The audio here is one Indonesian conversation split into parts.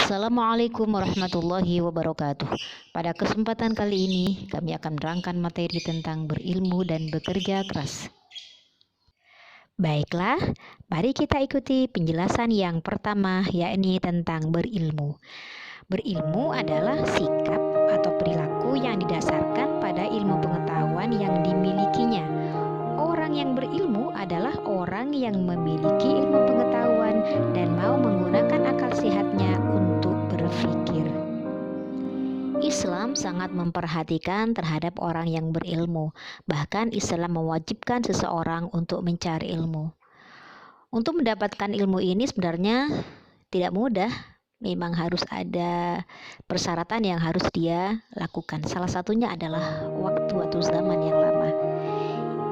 Assalamualaikum warahmatullahi wabarakatuh. Pada kesempatan kali ini, kami akan menerangkan materi tentang berilmu dan bekerja keras. Baiklah, mari kita ikuti penjelasan yang pertama, yakni tentang berilmu. Berilmu adalah sikap atau perilaku yang didasarkan pada ilmu pengetahuan yang dimilikinya. Orang yang berilmu adalah orang yang memiliki ilmu pengetahuan dan mau menggunakan akal sehatnya untuk berpikir. Islam sangat memperhatikan terhadap orang yang berilmu. Bahkan Islam mewajibkan seseorang untuk mencari ilmu. Untuk mendapatkan ilmu ini sebenarnya tidak mudah. Memang harus ada persyaratan yang harus dia lakukan. Salah satunya adalah waktu atau zaman yang lama.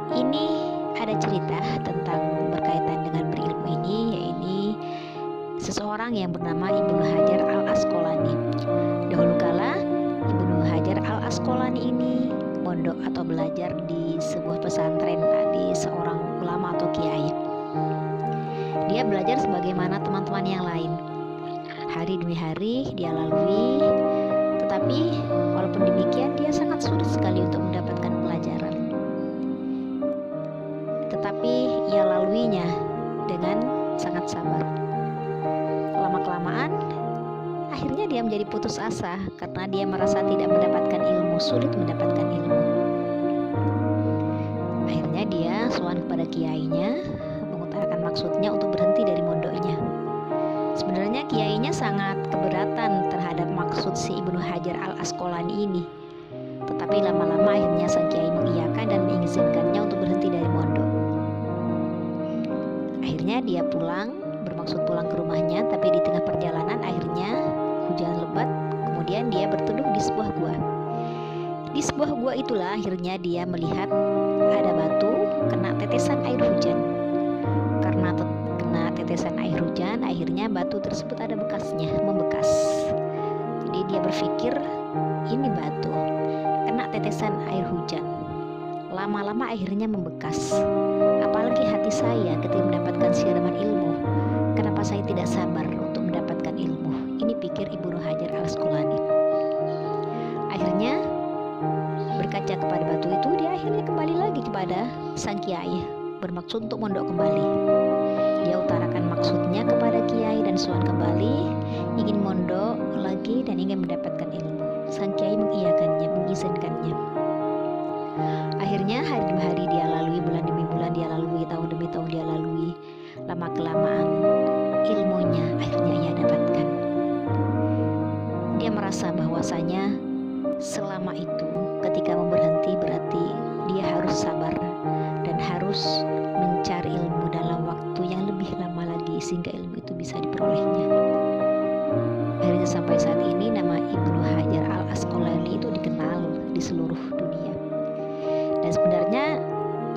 Ini ada cerita tentang berkaitan dengan berilmu ini, yaitu seseorang yang bernama Ibnu Hajar al-Asqalani. Dahulu kala Ibnu Hajar al-Asqalani ini mondok atau belajar di sebuah pesantren, di seorang ulama atau kiai. Dia belajar sebagaimana teman-teman yang lain. Hari demi hari dia lalui, tetapi walaupun demikian dia sangat sulit sekali untuk mendapatkan pelajaran. Tetapi ia laluinya dengan sangat sabar. Lama-kelamaan akhirnya dia menjadi putus asa karena dia merasa tidak mendapatkan ilmu, sulit mendapatkan ilmu. Akhirnya dia sowan kepada kiainya, mengutarakan maksudnya untuk berhenti dari mondoknya. Sebenarnya kiainya sangat keberatan terhadap maksud si Ibnu Hajar al-Asqalani ini. Tetapi lama-lama akhirnya sang kiai mengiyakan dan mengizinkannya untuk berhenti dari mondok. Akhirnya dia bermaksud pulang ke rumahnya, tapi di tengah perjalanan akhirnya hujan lebat, kemudian dia berteduh di sebuah gua. Di sebuah gua itulah akhirnya dia melihat ada batu kena tetesan air hujan. Karena kena tetesan air hujan, akhirnya batu tersebut ada bekasnya, membekas. Jadi dia berpikir, ini batu kena tetesan air hujan, lama-lama akhirnya membekas. Apalagi hati saya ketika mendapatkan siraman ilmu, kenapa saya tidak sabar untuk mendapatkan ilmu? Ini pikir Ibnu Hajar al-Asqalani. Akhirnya berkaca kepada batu itu, dia akhirnya kembali lagi kepada sang kiai, bermaksud untuk mondok kembali. Dia utarakan maksudnya kepada kiai dan sowan kembali, ingin mondok lagi dan ingin mendapatkan ilmu. Sang kiai mengiyakannya, mengizinkannya. Akhirnya hari demi hari dia lalui, bulan demi bulan dia lalui, tahun demi tahun dia lalui. Lama kelamaan ilmunya akhirnya ia dapatkan. Dia merasa bahwasanya selama itu ketika mau berhenti berarti dia harus sabar dan harus mencari ilmu dalam waktu yang lebih lama lagi sehingga ilmu itu bisa diperolehnya. Akhirnya sampai saat ini nama Ibnu Hajar al-Asqalani itu dikenal di seluruh dunia. Dan sebenarnya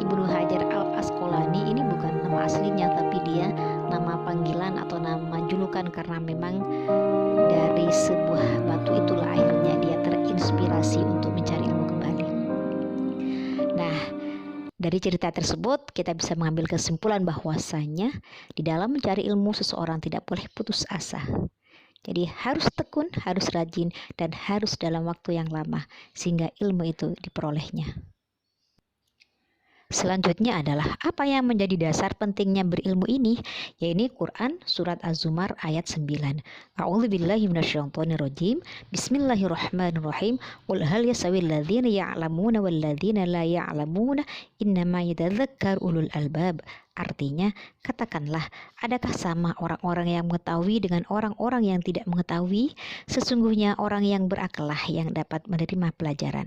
Ibnu Hajar al-Asqalani ini bukan nama aslinya, tapi dia nama panggilan atau nama julukan karena memang dari sebuah batu itulah akhirnya dia terinspirasi untuk mencari ilmu kembali. Nah, dari cerita tersebut kita bisa mengambil kesimpulan bahwasanya di dalam mencari ilmu seseorang tidak boleh putus asa. Jadi harus tekun, harus rajin, dan harus dalam waktu yang lama sehingga ilmu itu diperolehnya. Selanjutnya adalah apa yang menjadi dasar pentingnya berilmu ini, yaitu Quran surat Az-Zumar ayat 9. A'udzubillahi minasyaitonirrajim. Bismillahirrahmanirrahim. Qul hal yasawil ladzina ya'lamuna wal ladzina la ya'lamuna innama yatadzakkaru ulul albab. Artinya, katakanlah, adakah sama orang-orang yang mengetahui dengan orang-orang yang tidak mengetahui? Sesungguhnya orang yang berakallah yang dapat menerima pelajaran.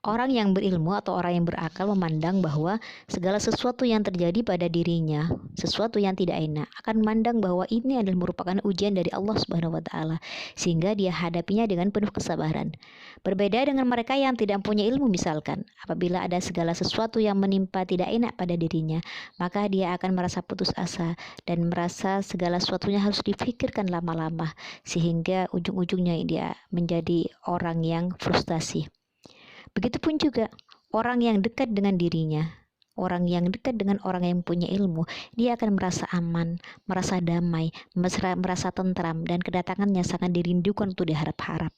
Orang yang berilmu atau orang yang berakal memandang bahwa segala sesuatu yang terjadi pada dirinya, sesuatu yang tidak enak, akan memandang bahwa ini adalah merupakan ujian dari Allah Subhanahu wa taala, sehingga dia hadapinya dengan penuh kesabaran. Berbeda dengan mereka yang tidak punya ilmu, misalkan, apabila ada segala sesuatu yang menimpa tidak enak pada dirinya, maka dia akan merasa putus asa dan merasa segala sesuatunya harus dipikirkan lama-lama, sehingga ujung-ujungnya dia menjadi orang yang frustasi. Begitupun juga orang yang dekat dengan dirinya, orang yang dekat dengan orang yang punya ilmu, dia akan merasa aman, merasa damai, merasa tentram, dan kedatangannya sangat dirindukan untuk diharap-harap.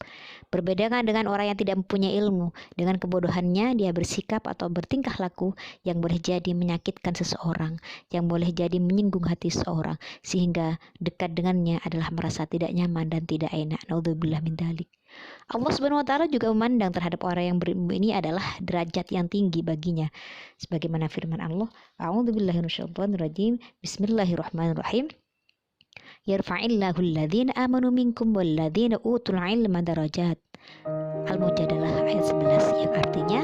Berbeda dengan orang yang tidak mempunyai ilmu, dengan kebodohannya dia bersikap atau bertingkah laku yang boleh jadi menyakitkan seseorang, yang boleh jadi menyinggung hati seseorang, sehingga dekat dengannya adalah merasa tidak nyaman dan tidak enak. Naudzubillah min dzalik. Allah Subhanahu wa taala juga memandang terhadap orang yang berilmu ini adalah derajat yang tinggi baginya. Sebagaimana firman Allah, A'udzubillahi minasyaitonirrajim. Bismillahirrahmanirrahim. Yarfa'illahu alladhina amanu minkum walladhina utul ilma darajat. Al-Mujadalah ayat 11, yang artinya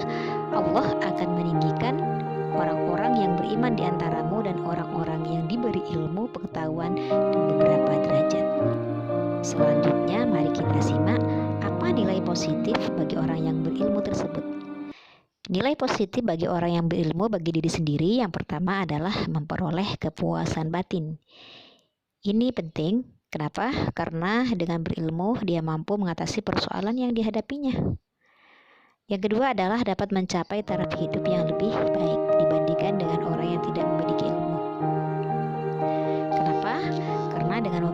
Allah akan meninggikan orang-orang yang beriman di antaramu dan orang-orang yang diberi ilmu, pengetahuan, dan beberapa derajat. Selanjutnya mari kita simak apa nilai positif bagi orang yang berilmu tersebut. Nilai positif bagi orang yang berilmu bagi diri sendiri yang pertama adalah memperoleh kepuasan batin. Ini penting, kenapa? Karena dengan berilmu dia mampu mengatasi persoalan yang dihadapinya. Yang kedua adalah dapat mencapai taraf hidup yang lebih baik dibandingkan dengan orang yang tidak memiliki ilmu. Kenapa? Karena dengan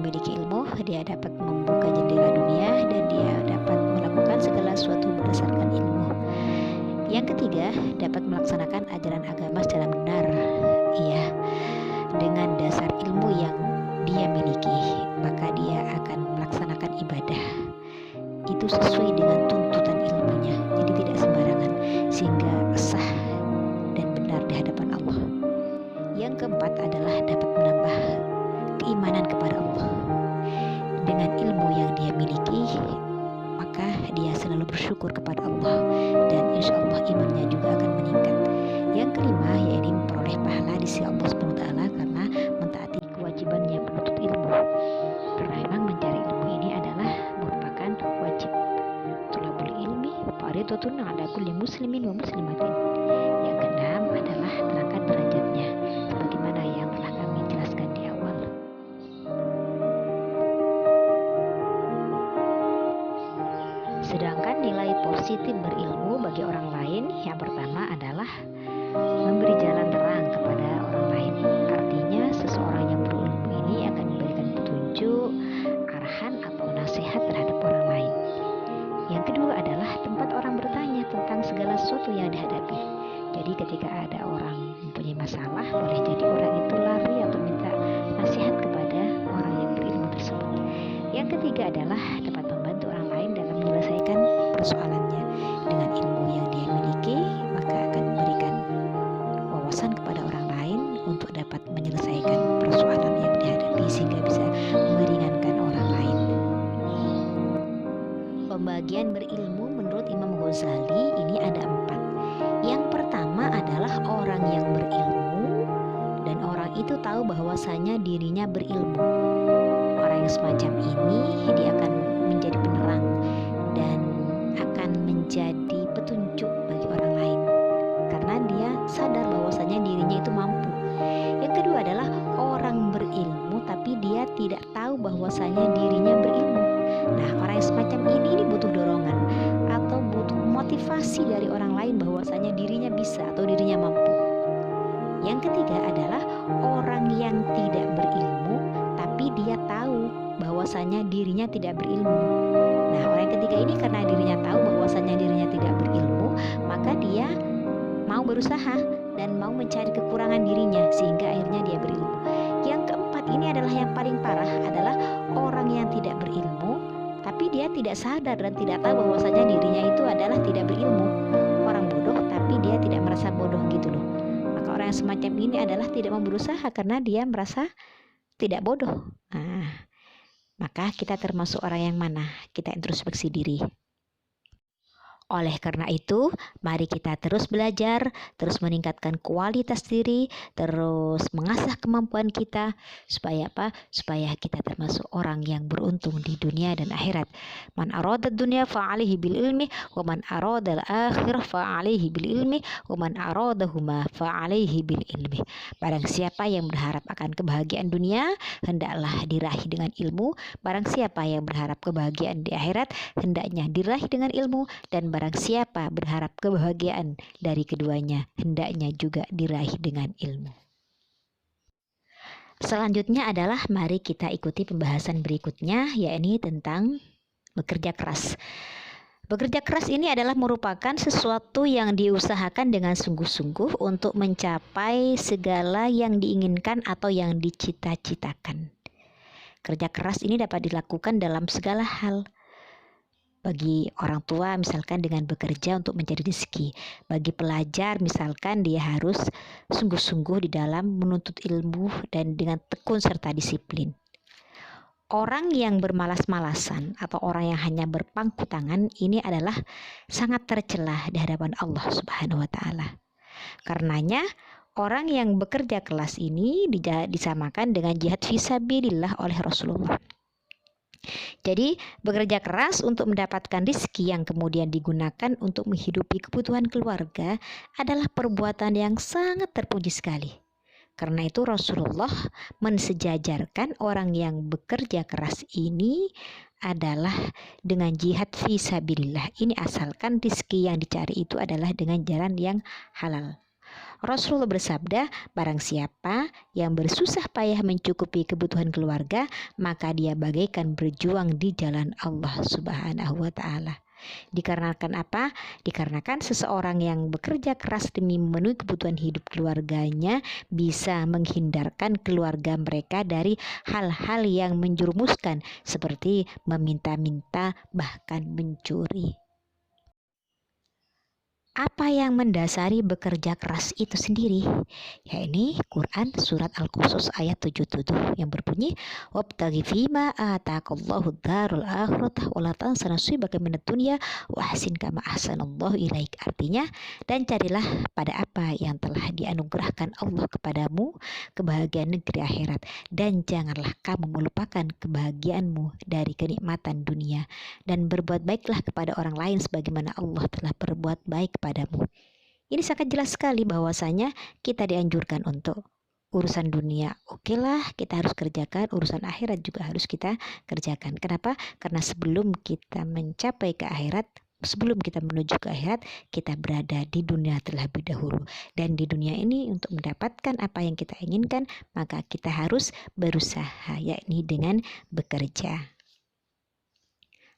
memiliki ilmu dia dapat membuka jendela dunia dan dia dapat melakukan segala sesuatu berdasarkan ilmu. Yang ketiga, dapat melaksanakan ajaran agama secara benar. Iya, dengan dasar ilmu yang dia miliki, maka dia akan melaksanakan ibadah itu sesuai dengan tuntutan ilmunya, jadi tidak sembarangan, sehingga sah dan benar di hadapan Allah. Yang keempat adalah dapat menambah keimanan kepada Allah. Dengan ilmu yang dia miliki, maka dia selalu bersyukur kepada Allah dan insya Allah imannya juga akan meningkat. Yang kelima, yaitu memperoleh pahala di sisi Allah SWT karena mentaati kewajibannya menuntut ilmu. Karena memang mencari ilmu ini adalah merupakan wajib. Thalabul ilmi fardhatun 'ala kulli muslimin wa muslimatin. Yang keenam adalah terangkat derajatnya, sebagaimana yang telah kami jelaskan di awal. Sedangkan nilai positif berilmu bagi orang lain yang pertama adalah memberi jalan terang kepada orang lain. Artinya seseorang yang berilmu ini akan memberikan petunjuk, arahan atau nasihat terhadap orang lain. Yang kedua adalah tempat orang bertanya tentang segala sesuatu yang dihadapi. Jadi ketika ada orang mempunyai masalah, boleh jadi orang itu lari atau minta nasihat kepada orang yang berilmu tersebut. Yang ketiga adalah dapat membantu orang lain dalam menyelesaikan persoalannya. Dengan ilmu yang dia miliki, maka akan memberikan wawasan kepada orang lain untuk dapat menyelesaikan persoalan yang dihadapi sehingga bisa meringankan orang lain. Pembagian berilmu menurut Imam Ghazali ini ada 4. Yang pertama adalah orang yang berilmu dan orang itu tahu bahwasanya dirinya berilmu. Orang yang semacam ini dia akan menjadi penerang dan akan menjadi petunjuk bagi orang lain karena dia sadar bahwasanya dirinya itu mampu. Yang kedua adalah orang berilmu tapi dia tidak tahu bahwasanya dirinya berilmu. Nah, orang yang semacam ini butuh dorongan atau butuh motivasi dari orang lain bahwasanya dirinya bisa atau dirinya mampu. Yang ketiga adalah orang yang tidak berilmu tapi dia tahu bahwasanya dirinya tidak berilmu. Nah, orang yang ketiga ini karena dirinya tahu bahwasanya dirinya tidak berilmu, maka dia mau berusaha dan mau mencari kekurangan dirinya sehingga akhirnya dia berilmu. Yang keempat ini adalah yang paling parah, adalah orang yang tidak berilmu tapi dia tidak sadar dan tidak tahu bahwasanya dirinya itu adalah tidak berilmu. Orang bodoh tapi dia tidak merasa bodoh gitu loh. Maka orang yang semacam ini adalah tidak mau berusaha karena dia merasa tidak bodoh. Nah, maka kita termasuk orang yang mana? Kita introspeksi diri. Oleh karena itu, mari kita terus belajar, terus meningkatkan kualitas diri, terus mengasah kemampuan kita, supaya apa? Supaya kita termasuk orang yang beruntung di dunia dan akhirat. Man arada dunya fa'alihi bil ilmi, wa man arada al-akhirah fa'alihi bil ilmi, wa man aradahuma fa'alihi bil ilmi. Barang siapa yang berharap akan kebahagiaan dunia, hendaklah diraih dengan ilmu. Barang siapa yang berharap kebahagiaan di akhirat, hendaknya diraih dengan ilmu. Dan barang siapa berharap kebahagiaan dari keduanya, hendaknya juga diraih dengan ilmu. Selanjutnya adalah mari kita ikuti pembahasan berikutnya, yakni tentang bekerja keras. Bekerja keras ini adalah merupakan sesuatu yang diusahakan dengan sungguh-sungguh untuk mencapai segala yang diinginkan atau yang dicita-citakan. Kerja keras ini dapat dilakukan dalam segala hal. Bagi orang tua misalkan dengan bekerja untuk mencari rezeki. Bagi pelajar misalkan dia harus sungguh-sungguh di dalam menuntut ilmu dan dengan tekun serta disiplin. Orang yang bermalas-malasan atau orang yang hanya berpangku tangan ini adalah sangat tercela di hadapan Allah Subhanahu wa taala. Karenanya orang yang bekerja keras ini disamakan dengan jihad fisabilillah oleh Rasulullah. Jadi bekerja keras untuk mendapatkan rezeki yang kemudian digunakan untuk menghidupi kebutuhan keluarga adalah perbuatan yang sangat terpuji sekali. Karena itu Rasulullah mensejajarkan orang yang bekerja keras ini adalah dengan jihad fisabilillah. Ini asalkan rezeki yang dicari itu adalah dengan jalan yang halal. Rasulullah bersabda, barang siapa yang bersusah payah mencukupi kebutuhan keluarga, maka dia bagaikan berjuang di jalan Allah Subhanahu wa taala. Dikarenakan apa? Dikarenakan seseorang yang bekerja keras demi memenuhi kebutuhan hidup keluarganya bisa menghindarkan keluarga mereka dari hal-hal yang menjerumuskan seperti meminta-minta bahkan mencuri. Apa yang mendasari bekerja keras itu sendiri? Ya ini Quran surat Al-Qasas ayat 77 yang berbunyi wabtaghi fima ataqallahu darul akhirah wa la tansa nasibaka minad dunya wa ahsin kama ahsanallahu ilaik. Artinya, dan carilah pada apa yang telah dianugerahkan Allah kepadamu kebahagiaan negeri akhirat, dan janganlah kamu melupakan kebahagiaanmu dari kenikmatan dunia, dan berbuat baiklah kepada orang lain sebagaimana Allah telah berbuat baik padamu. Ini sangat jelas sekali bahwasanya kita dianjurkan untuk urusan dunia, oke lah kita harus kerjakan, urusan akhirat juga harus kita kerjakan. Kenapa? Karena sebelum kita mencapai ke akhirat, sebelum kita menuju ke akhirat, kita berada di dunia terlebih dahulu. Dan di dunia ini untuk mendapatkan apa yang kita inginkan, maka kita harus berusaha, yakni dengan bekerja.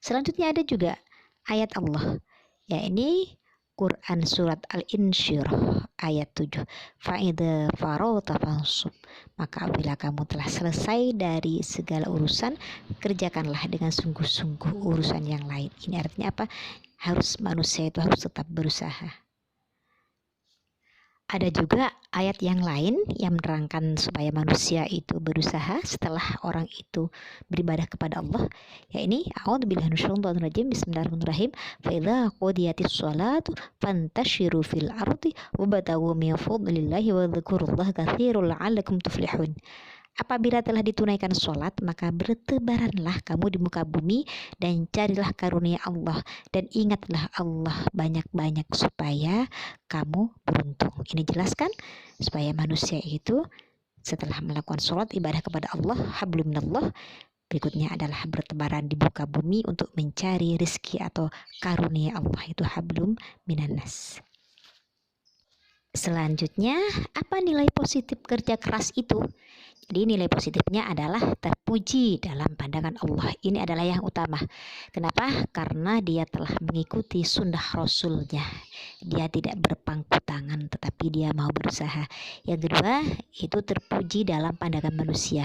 Selanjutnya ada juga ayat Allah, yakni Quran surat Al-Insyirah ayat 7. Fa'idha farauta fansub. Maka apabila kamu telah selesai dari segala urusan, kerjakanlah dengan sungguh-sungguh urusan yang lain. Ini artinya apa? Manusia itu harus tetap berusaha. Ada juga ayat yang lain yang menerangkan supaya manusia itu berusaha setelah orang itu beribadah kepada Allah. Ya ini, a'udzubillahi minasyaitonir rajim. Bismillahirrahmanirrahim. Fa idza qudiyatis shalatu fantashiru fil ardi wabtaghu min fadlillahi wa dzkurullaha katsiran la'allakum tuflihun. Apabila telah ditunaikan sholat, maka bertebaranlah kamu di muka bumi dan carilah karunia Allah, dan ingatlah Allah banyak-banyak supaya kamu beruntung. Ini jelaskan supaya manusia itu setelah melakukan sholat ibadah kepada Allah, hablum minallah, berikutnya adalah bertebaran di muka bumi untuk mencari rezeki atau karunia Allah, itu hablum minannas. Selanjutnya, apa nilai positif kerja keras itu? Jadi nilai positifnya adalah terpuji dalam pandangan Allah. Ini adalah yang utama. Kenapa? Karena dia telah mengikuti sunnah Rasulnya. Dia tidak berpangku tangan, tetapi dia mau berusaha. Yang kedua, itu terpuji dalam pandangan manusia.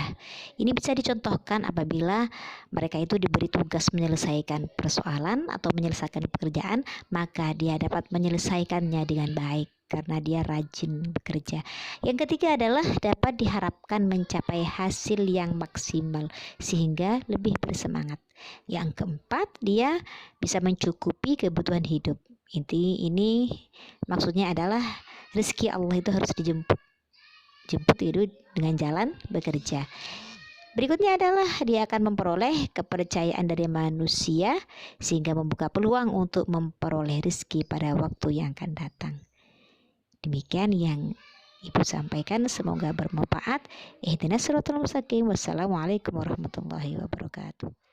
Ini bisa dicontohkan apabila mereka itu diberi tugas menyelesaikan persoalan atau menyelesaikan pekerjaan, maka dia dapat menyelesaikannya dengan baik karena dia rajin bekerja. Yang ketiga adalah dapat diharapkan mencapai hasil yang maksimal sehingga lebih bersemangat. Yang keempat, dia bisa mencukupi kebutuhan hidup. Ini maksudnya adalah rezeki Allah itu harus dijemput itu dengan jalan bekerja. Berikutnya adalah dia akan memperoleh kepercayaan dari manusia sehingga membuka peluang untuk memperoleh rezeki pada waktu yang akan datang. Demikian yang Ibu sampaikan, semoga bermanfaat. Ihdinas siratal mustaqim. Wassalamualaikum warahmatullahi wabarakatuh.